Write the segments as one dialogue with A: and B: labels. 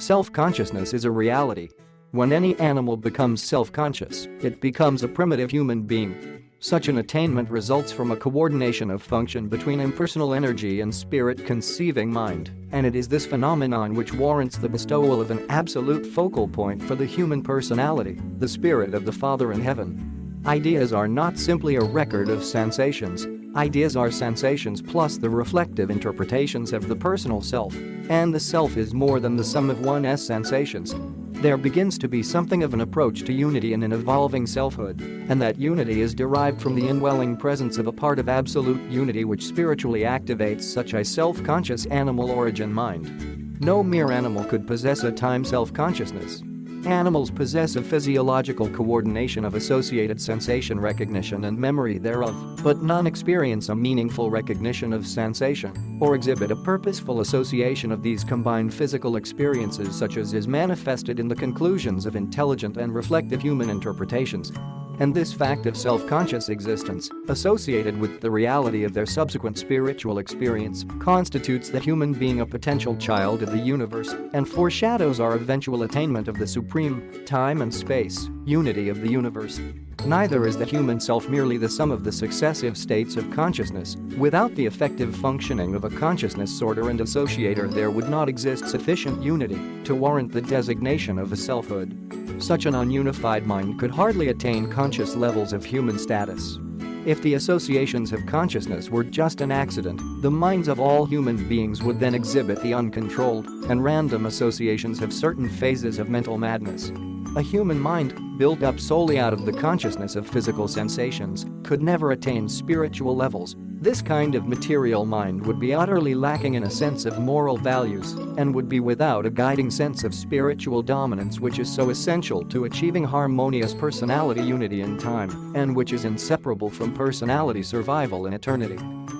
A: Self-consciousness is a reality. When any animal becomes self-conscious, it becomes a primitive human being. Such an attainment results from a coordination of function between impersonal energy and spirit-conceiving mind, and it is this phenomenon which warrants the bestowal of an absolute focal point for the human personality, the spirit of the Father in heaven. Ideas are not simply a record of sensations. Ideas are sensations plus the reflective interpretations of the personal self, and the self is more than the sum of one's sensations. There begins to be something of an approach to unity in an evolving selfhood, and that unity is derived from the indwelling presence of a part of absolute unity which spiritually activates such a self-conscious animal origin mind. No mere animal could possess a time self-consciousness. Animals possess a physiological coordination of associated sensation recognition and memory thereof, but none experience a meaningful recognition of sensation or exhibit a purposeful association of these combined physical experiences such as is manifested in the conclusions of intelligent and reflective human interpretations. And this fact of self-conscious existence, associated with the reality of their subsequent spiritual experience, constitutes the human being a potential child of the universe and foreshadows our eventual attainment of the supreme, time and space, unity of the universe. Neither is the human self merely the sum of the successive states of consciousness. Without the effective functioning of a consciousness sorter and associator, there would not exist sufficient unity to warrant the designation of a selfhood. Such an ununified mind could hardly attain conscious levels of human status. If the associations of consciousness were just an accident, the minds of all human beings would then exhibit the uncontrolled and random associations of certain phases of mental madness. A human mind, built up solely out of the consciousness of physical sensations, could never attain spiritual levels. This kind of material mind would be utterly lacking in a sense of moral values and would be without a guiding sense of spiritual dominance which is so essential to achieving harmonious personality unity in time and which is inseparable from personality survival in eternity.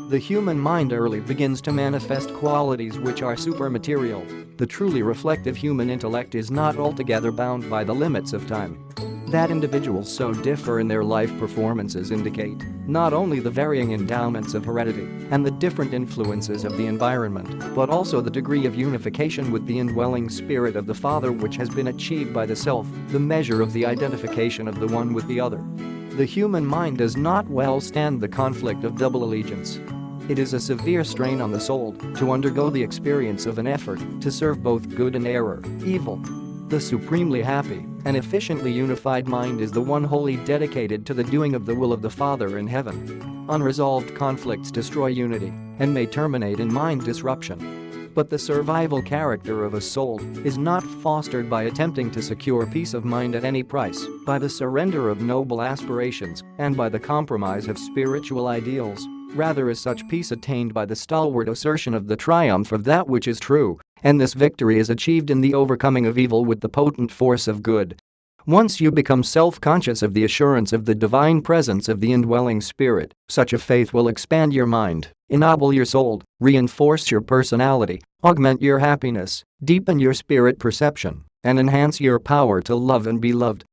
A: The human mind early begins to manifest qualities which are supermaterial. The truly reflective human intellect is not altogether bound by the limits of time. That individuals so differ in their life performances indicate not only the varying endowments of heredity and the different influences of the environment, but also the degree of unification with the indwelling spirit of the Father which has been achieved by the self, the measure of the identification of the one with the other. The human mind does not well stand the conflict of double allegiance. It is a severe strain on the soul to undergo the experience of an effort to serve both good and error, evil. The supremely happy and efficiently unified mind is the one wholly dedicated to the doing of the will of the Father in heaven. Unresolved conflicts destroy unity and may terminate in mind disruption. But the survival character of a soul is not fostered by attempting to secure peace of mind at any price, by the surrender of noble aspirations, and by the compromise of spiritual ideals. Rather is such peace attained by the stalwart assertion of the triumph of that which is true, and this victory is achieved in the overcoming of evil with the potent force of good. Once you become self-conscious of the assurance of the divine presence of the indwelling spirit, such a faith will expand your mind, ennoble your soul, reinforce your personality, augment your happiness, deepen your spirit perception, and enhance your power to love and be loved.